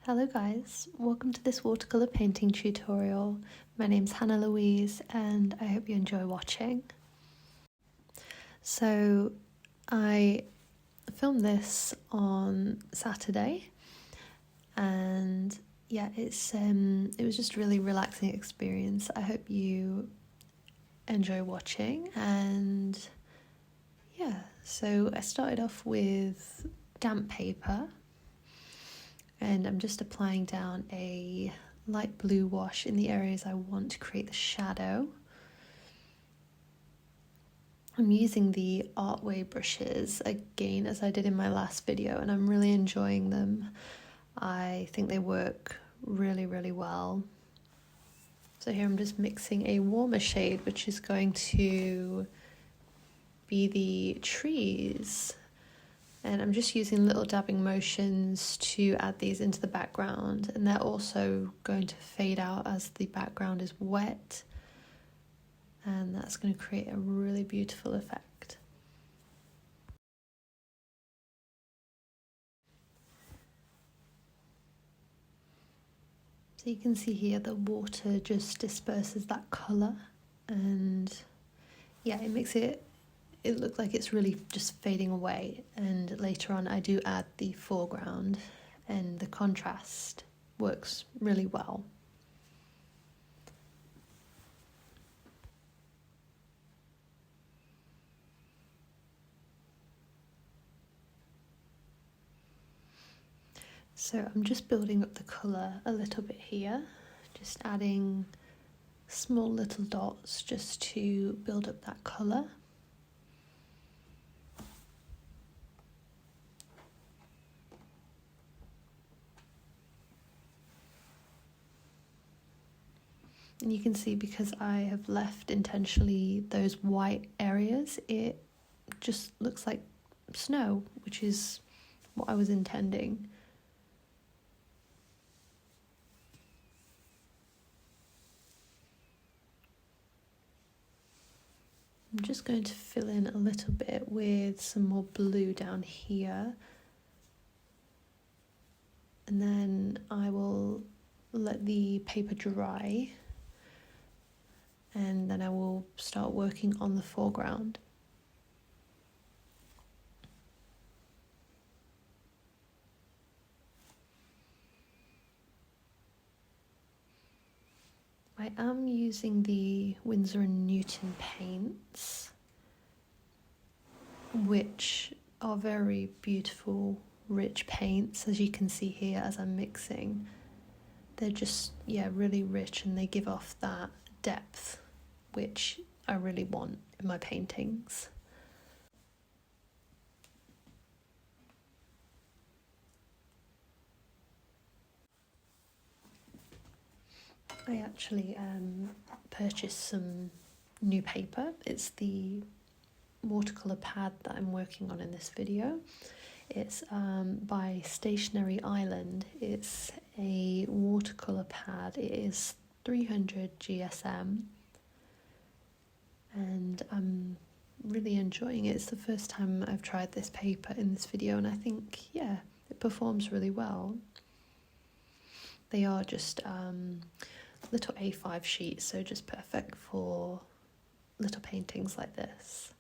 Hello guys, welcome to this watercolour painting tutorial. My name's Hannah Louise and I hope you enjoy watching. So I filmed this on Saturday and yeah, it was just a really relaxing experience. I hope you enjoy watching. And yeah, so I started off with damp paper and I'm just applying down a light blue wash in the areas I want to create the shadow. I'm using the Artway brushes again as I did in my last video, and I'm really enjoying them. I think they work really well. So here I'm just mixing a warmer shade, which is going to be the trees. And I'm just using little dabbing motions to add these into the background, and they're also going to fade out as the background is wet, and that's going to create a really beautiful effect. So you can see here the water just disperses that colour, and yeah, it makes it look like it's really just fading away. And later on I do add the foreground and the contrast works really well. So I'm just building up the colour a little bit here, just adding small little dots just to build up that colour. And you can see, because I have left intentionally those white areas, it just looks like snow, which is what I was intending. I'm just going to fill in a little bit with some more blue down here. And then I will let the paper dry, and then I will start working on the foreground. I am using the Winsor and Newton paints, which are very beautiful, rich paints, as you can see here as I'm mixing. They're just, yeah, really rich, and they give off that depth, which I really want in my paintings. I actually purchased some new paper. It's the watercolour pad that I'm working on in this video. It's by Stationery Island. It's a watercolour pad. It is 300 GSM, and I'm really enjoying it. It's the first time I've tried this paper in this video, and I think, yeah, it performs really well. They are just little A5 sheets, so just perfect for little paintings like this.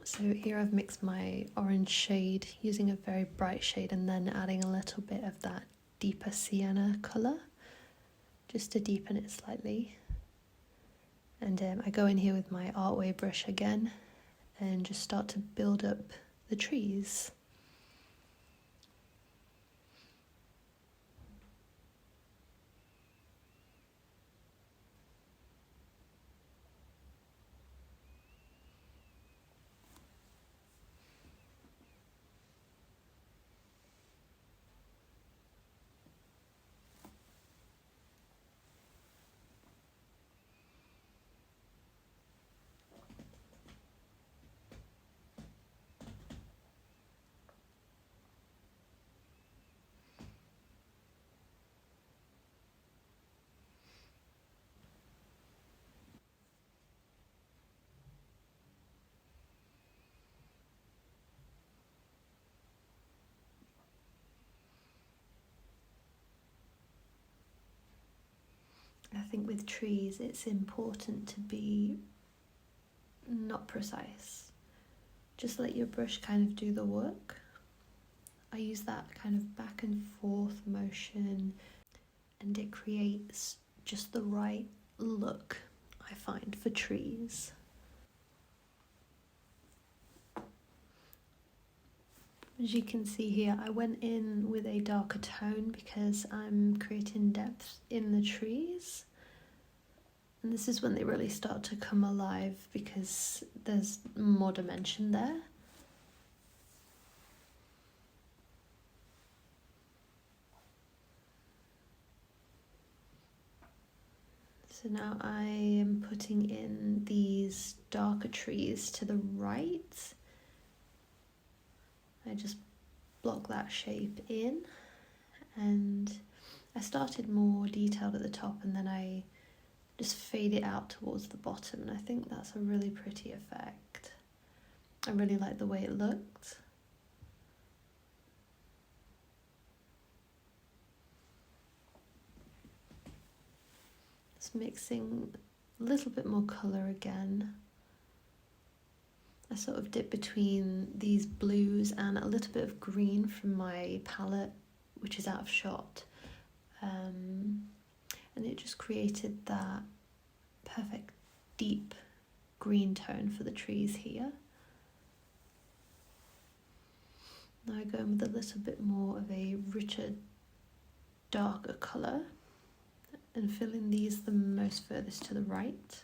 So here I've mixed my orange shade using a very bright shade, and then adding a little bit of that deeper sienna colour just to deepen it slightly. And I go in here with my Artway brush again and just start to build up the trees. I think with trees it's important to be not precise. Just let your brush kind of do the work. I use that kind of back and forth motion and it creates just the right look, I find, for trees. As you can see here, I went in with a darker tone because I'm creating depth in the trees. And this is when they really start to come alive because there's more dimension there. So now I am putting in these darker trees to the right. I just block that shape in, and I started more detailed at the top and then I just fade it out towards the bottom, and I think that's a really pretty effect. I really like the way it looked. Just mixing a little bit more colour again. I sort of dip between these blues and a little bit of green from my palette, which is out of shot. And it just created that perfect deep green tone for the trees here. Now I go in with a little bit more of a richer, darker colour and fill in these the most furthest to the right.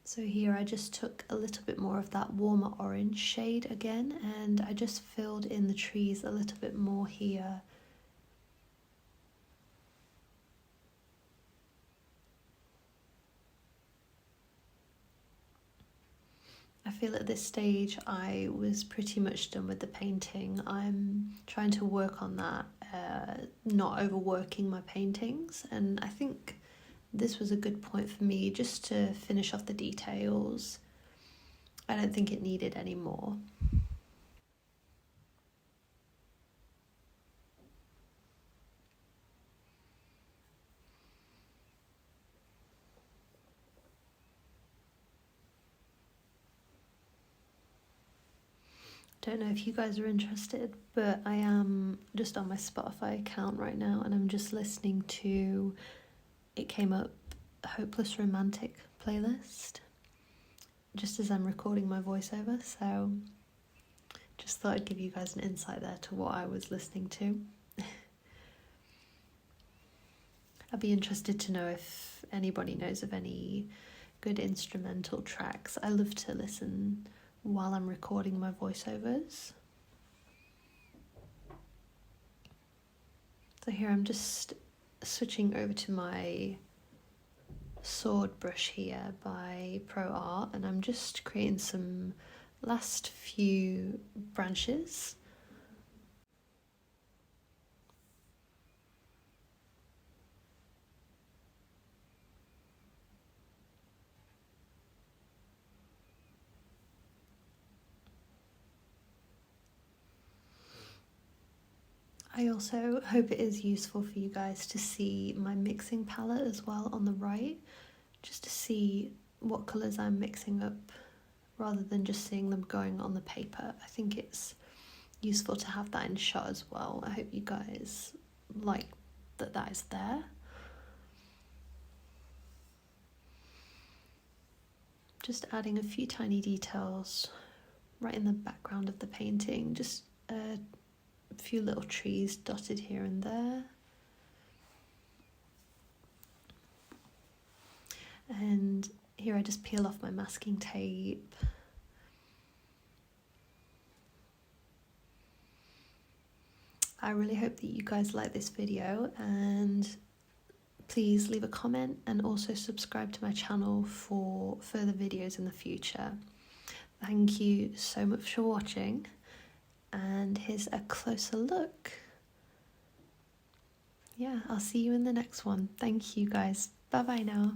So here I just took a little bit more of that warmer orange shade again, and I just filled in the trees a little bit more here. I feel at this stage I was pretty much done with the painting. I'm trying to work on that, not overworking my paintings, and I think this was a good point for me just to finish off the details. I don't think it needed any more. Don't know if you guys are interested, but I am just on my Spotify account right now and I'm just listening to, it came up, Hopeless Romantic playlist, just as I'm recording my voiceover, so just thought I'd give you guys an insight there to what I was listening to. I'd be interested to know if anybody knows of any good instrumental tracks. I love to listen while I'm recording my voiceovers. So here I'm just switching over to my sword brush here by Pro Art, and I'm just creating some last few branches. I also hope it is useful for you guys to see my mixing palette as well on the right, just to see what colours I'm mixing up rather than just seeing them going on the paper. I think it's useful to have that in shot as well. I hope you guys like that is there. Just adding a few tiny details right in the background of the painting, just a few little trees dotted here and there. And here I just peel off my masking tape. I really hope that you guys like this video, and please leave a comment and also subscribe to my channel for further videos in the future. Thank you so much for watching, and here's a closer look. Yeah, I'll see you in the next one. Thank you guys. Bye bye now.